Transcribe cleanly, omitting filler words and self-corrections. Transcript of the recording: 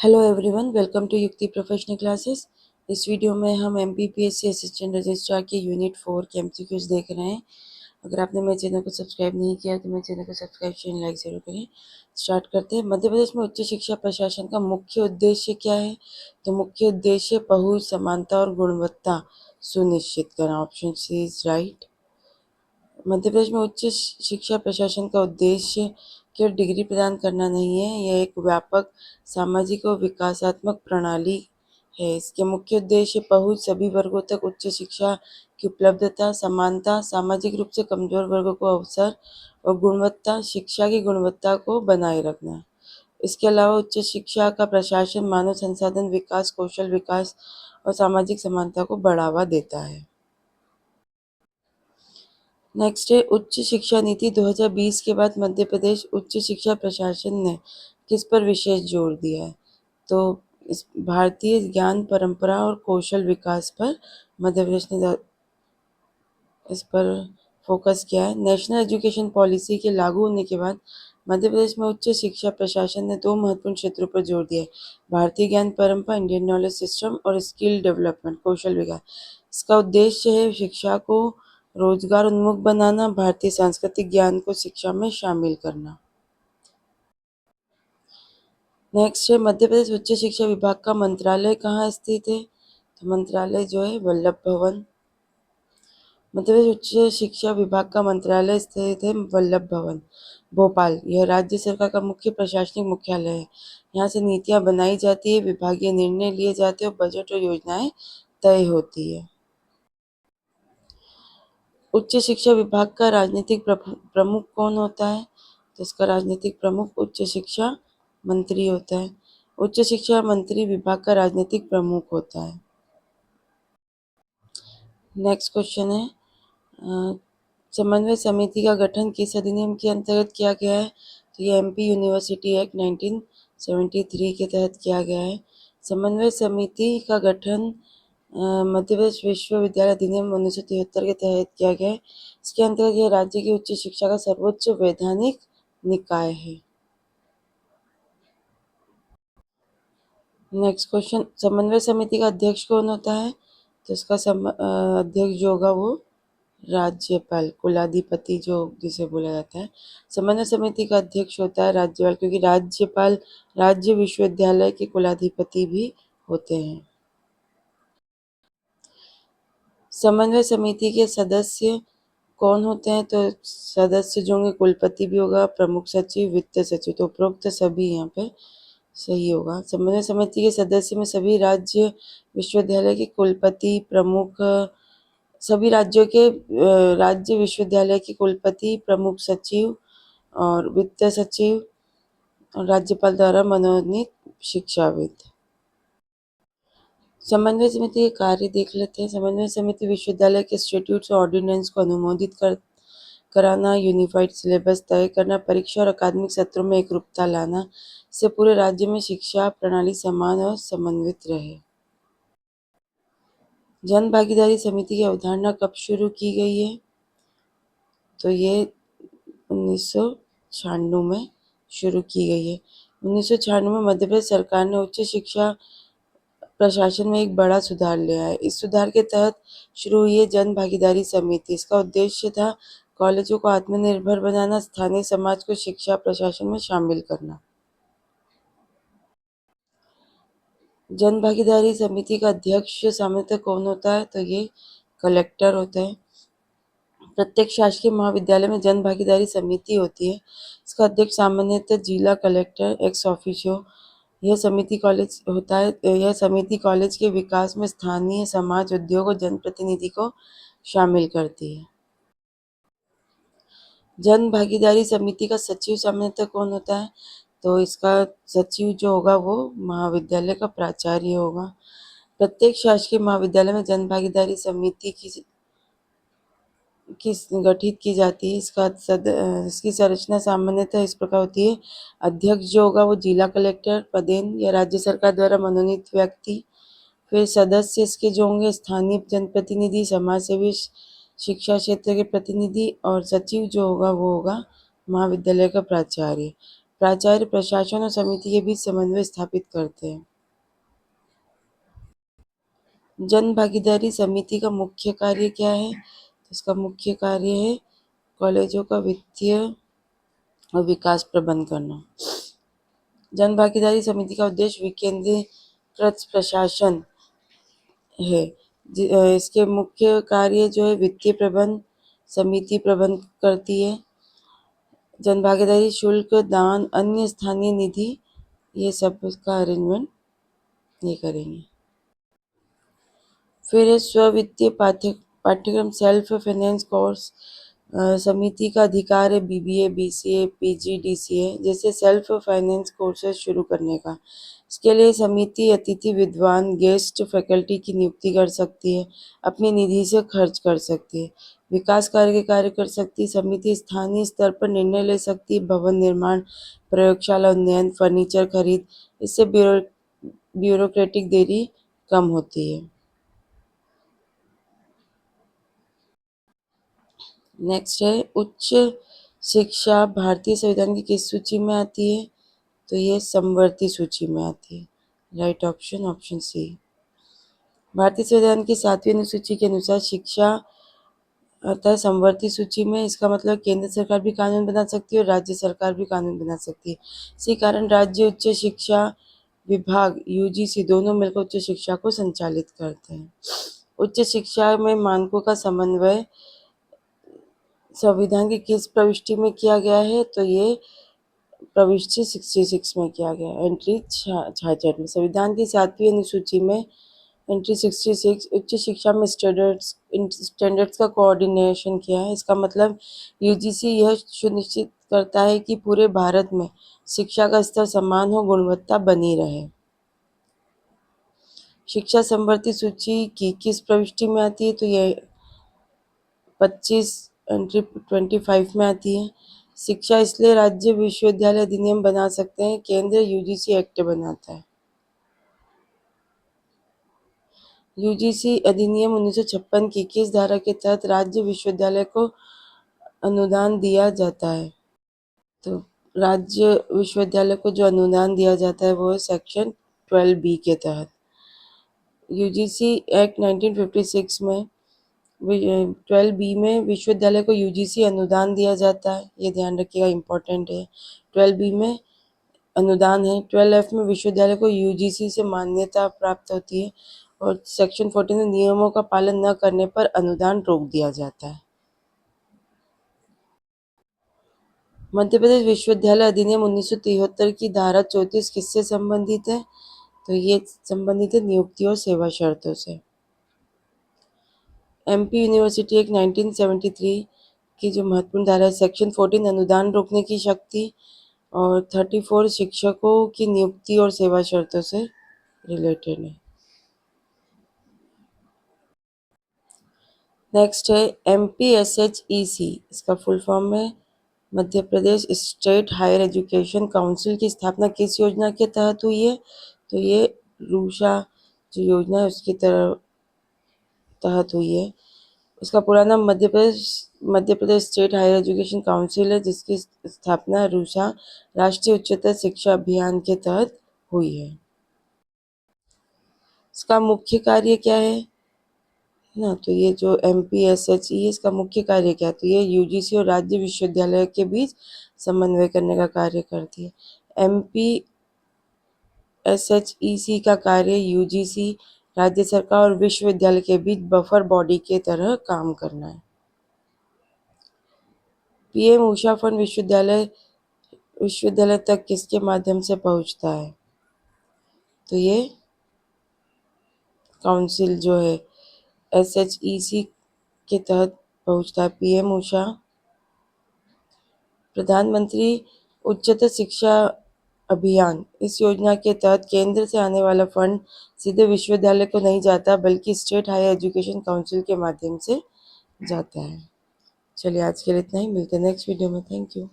Hello everyone, welcome to युक्ति professional classes. इस video में हम एमपीपीएससी असिस्टेंट रजिस्ट्रार के यूनिट 4 के एमसीक्यूज देख रहे हैं। अगर आपने मेरे चैनल को सब्सक्राइब नहीं किया तो मेरे चैनल को सब्सक्राइब शेयर लाइक जरूर करें। स्टार्ट करते हैं। मध्य प्रदेश में उच्च शिक्षा प्रशासन का मुख्य उद्देश्य क्या है? तो मुख्य उद्देश्य पहुंच, समानता और गुणवत्ता सुनिश्चित करना। Option C is right. मध्य प्रदेश में उच्च शिक्षा प्रशासन का उद्देश्य केवल डिग्री प्रदान करना नहीं है, यह एक व्यापक सामाजिक और विकासात्मक प्रणाली है। इसके मुख्य उद्देश्य पहुंच, सभी वर्गों तक उच्च शिक्षा की उपलब्धता, समानता, सामाजिक रूप से कमजोर वर्गों को अवसर और गुणवत्ता, शिक्षा की गुणवत्ता को बनाए रखना। इसके अलावा उच्च शिक्षा का प्रशासन मानव संसाधन विकास, कौशल विकास और सामाजिक समानता को बढ़ावा देता है। नेक्स्ट है उच्च शिक्षा नीति 2020 के बाद मध्य प्रदेश उच्च शिक्षा प्रशासन ने किस पर विशेष जोर दिया है? तो इस भारतीय ज्ञान परंपरा और कौशल विकास पर मध्य प्रदेश ने इस पर फोकस किया है। नेशनल एजुकेशन पॉलिसी के लागू होने के बाद मध्य प्रदेश में उच्च शिक्षा प्रशासन ने दो महत्वपूर्ण क्षेत्रों पर जोर दिया है: भारतीय ज्ञान परंपरा, इंडियन नॉलेज सिस्टम, और स्किल डेवलपमेंट, कौशल विकास। इसका उद्देश्य है शिक्षा को रोजगार उन्मुख बनाना, भारतीय सांस्कृतिक ज्ञान को शिक्षा में शामिल करना। नेक्स्ट है मध्य प्रदेश उच्च शिक्षा विभाग का मंत्रालय कहाँ स्थित है? तो मंत्रालय जो है वल्लभ भवन। मध्य प्रदेश उच्च शिक्षा विभाग का मंत्रालय स्थित है वल्लभ भवन, भोपाल। यह राज्य सरकार का मुख्य प्रशासनिक मुख्यालय है। यहाँ से नीतियाँ बनाई जाती है, विभागीय निर्णय लिए जाते हैं और बजट और योजनाएं तय होती है। उच्च शिक्षा विभाग का राजनीतिक प्रमुख कौन होता है? तो इसका राजनीतिक प्रमुख उच्च शिक्षा मंत्री होता है। उच्च शिक्षा मंत्री विभाग का राजनीतिक प्रमुख होता है। नेक्स्ट क्वेश्चन है समन्वय समिति का गठन किस अधिनियम के अंतर्गत किया गया है? तो ये एमपी यूनिवर्सिटी एक्ट 1973 के तहत किया गया है। समन्वय समिति का गठन मध्य प्रदेश विश्वविद्यालय अधिनियम 1973 के तहत किया गया है। इसके अंतर्गत यह राज्य की उच्च शिक्षा का सर्वोच्च वैधानिक निकाय है। नेक्स्ट क्वेश्चन, समन्वय समिति का अध्यक्ष कौन होता है? तो इसका अध्यक्ष जो होगा वो राज्यपाल, कुलाधिपति जो जिसे बोला जाता है। समन्वय समिति का अध्यक्ष होता है राज्यपाल, क्योंकि राज्यपाल राज्य विश्वविद्यालय के कुलाधिपति भी होते हैं। समन्वय समिति के सदस्य कौन होते हैं? तो सदस्य जो होंगे कुलपति भी होगा, प्रमुख सचिव, वित्त सचिव। तो उपरोक्त सभी यहाँ पे सही होगा। समन्वय समिति के सदस्य में सभी राज्य विश्वविद्यालय के कुलपति, प्रमुख, सभी राज्यों के राज्य विश्वविद्यालय के कुलपति, प्रमुख सचिव और वित्त सचिव और राज्यपाल द्वारा मनोनीत शिक्षाविद। समन्वय समिति के कार्य देख लेते हैं। समन्वय समिति विश्वविद्यालय के स्टैट्यूट्स और ऑर्डिनेंस को अनुमोदित कराना, यूनिफाइड सिलेबस तय करना, परीक्षा और अकादमिक सत्रों में एकरूपता लाना, इससे पूरे राज्य में शिक्षा प्रणाली समान और समन्वित रहे। जन भागीदारी समिति की अवधारणा कब शुरू की गई है? तो ये 1996 में शुरू की गई है। 1996 में मध्य प्रदेश सरकार ने उच्च शिक्षा प्रशासन में एक बड़ा सुधार लिया है। इस सुधार के तहत शुरू हुई है जन भागीदारी समिति। इसका उद्देश्य था कॉलेजों को आत्मनिर्भर बनाना, स्थानीय समाज को शिक्षा प्रशासन में शामिल करना। जन भागीदारी समिति का अध्यक्ष सामान्यतः कौन होता है? तो ये कलेक्टर होता है। प्रत्येक शासकीय महाविद्यालय में जन भागीदारी समिति होती है। इसका अध्यक्ष सामान्यतः जिला कलेक्टर एक्स ऑफिशियो। यह समिति कॉलेज के विकास में स्थानीय समाज, उद्योग और जनप्रतिनिधि को शामिल करती है। जन भागीदारी समिति का सचिव सामान्यतः कौन होता है? तो इसका सचिव जो होगा वो महाविद्यालय का प्राचार्य होगा। प्रत्येक शासकीय महाविद्यालय में जन भागीदारी समिति की गठित की जाती है। इसकी संरचना सामान्यतः इस प्रकार होती है: अध्यक्ष जो होगा वो जिला कलेक्टर पदेन या राज्य सरकार द्वारा मनोनीत व्यक्ति। फिर सदस्य इसके जो होंगे स्थानीय जनप्रतिनिधि, समाजसेवी, शिक्षा क्षेत्र के प्रतिनिधि, और सचिव जो होगा वो होगा महाविद्यालय का प्राचार्य। प्राचार्य प्रशासन और समिति के बीच समन्वय स्थापित करते हैं। जन भागीदारी समिति का मुख्य कार्य क्या है? तो इसका मुख्य कार्य है कॉलेजों का वित्तीय और विकास प्रबंध करना। जन भागीदारी समिति का उद्देश्य विकेंद्रीकृत प्रशासन है। इसके मुख्य कार्य जो है वित्तीय प्रबंध समिति प्रबंध करती है। जन भागीदारी शुल्क, दान, अन्य स्थानीय निधि, ये सब का अरेंजमेंट ये करेंगे। फिर है स्व-वित्तीय पाठ्यक्रम सेल्फ फाइनेंस कोर्स। समिति का अधिकार है बीबीए, बीसीए, पीजीडीसीए जैसे सेल्फ फाइनेंस कोर्सेज शुरू करने का। इसके लिए समिति अतिथि विद्वान गेस्ट फैकल्टी की नियुक्ति कर सकती है, अपनी निधि से खर्च कर सकती है, विकास कार्य के कार्य कर सकती है। समिति स्थानीय स्तर पर निर्णय ले सकती है, भवन निर्माण, प्रयोगशाला उन्नयन, फर्नीचर खरीद। इससे ब्यूरोक्रेटिक देरी कम होती है। नेक्स्ट है उच्च शिक्षा भारतीय संविधान की किस सूची में आती है? तो ये समवर्ती सूची में आती है। Right option option C. भारतीय संविधान की 7वीं अनुसूची के अनुसार शिक्षा आता है समवर्ती सूची में। इसका मतलब केंद्र सरकार भी कानून बना सकती है और राज्य सरकार भी कानून बना सकती है। इसी कारण राज्य उच्च शिक्षा विभाग यूजीसी दोनों मिलकर उच्च शिक्षा को संचालित करते हैं। उच्च शिक्षा में मानकों का समन्वय संविधान की किस प्रविष्टि में किया गया है? तो ये प्रविष्टि 66 में किया गया है, एंट्री 66 में। संविधान की 7वीं अनुसूची में एंट्री 66 उच्च शिक्षा में स्टैंडर्ड्स का कोऑर्डिनेशन किया है। इसका मतलब यूजीसी यह सुनिश्चित करता है कि पूरे भारत में शिक्षा का स्तर समान हो, गुणवत्ता बनी रहे। शिक्षा समवर्ती सूची की किस प्रविष्टि में आती है? तो ये 25 एंट्री 25 में आती है। शिक्षा इसलिए राज्य विश्वविद्यालय अधिनियम बना सकते हैं, केंद्र यूजीसी एक्ट बनाता है। यूजीसी अधिनियम 1956 की किस धारा के तहत राज्य विश्वविद्यालय को अनुदान दिया जाता है? तो राज्य विश्वविद्यालय को जो अनुदान दिया जाता है वो है सेक्शन 12B के तहत। यूजीसी एक्ट 1956 में 12B में विश्वविद्यालय को यूजीसी अनुदान दिया जाता है, ये ध्यान रखिएगा, इम्पोर्टेंट है। 12B में अनुदान है। 12F में विश्वविद्यालय को यूजीसी से मान्यता प्राप्त होती है और सेक्शन 14 में नियमों का पालन न करने पर अनुदान रोक दिया जाता है। मध्य प्रदेश विश्वविद्यालय अधिनियम 1973 की धारा 34 किससे संबंधित है? तो ये संबंधित है नियुक्ति और सेवा शर्तों से। एमपी यूनिवर्सिटी एक्ट 1973 की जो महत्वपूर्ण धारा है सेक्शन 14 अनुदान रोकने की शक्ति और 34 शिक्षकों की नियुक्ति और सेवा शर्तों से रिलेटेड है। नेक्स्ट है MPSHEC, इसका फुल फॉर्म है Madhya Pradesh state higher education council की स्थापना किस योजना के तहत हुई है? तो ये रूषा जो योजना है उसकी तहत हुई है। इसका पूरा नाम Madhya Pradesh state higher education council है, जिसकी स्थापना रूषा राष्ट्रीय उच्चतर शिक्षा अभियान के तहत हुई है। इसका मुख्य कार्य क्या है ना? तो ये जो MPSHE इसका मुख्य कार्य क्या है? तो ये यूजीसी और राज्य विश्वविद्यालय के बीच समन्वय करने का कार्य करती है। MPSHEC का कार्य यूजीसी, राज्य सरकार और विश्वविद्यालय के बीच बफर बॉडी के तरह काम करना है। पीएम ऊषा फंड विश्वविद्यालय तक किसके माध्यम से पहुंचता है? तो ये काउंसिल जो है SHEC के तहत पहुंचता है। पीएम ऊषा प्रधानमंत्री उच्चतर शिक्षा अभियान, इस योजना के तहत केंद्र से आने वाला फंड सीधे विश्वविद्यालय को नहीं जाता बल्कि स्टेट हायर एजुकेशन काउंसिल के माध्यम से जाता है। चलिए आज के लिए इतना ही, मिलते हैं नेक्स्ट वीडियो में। Thank you.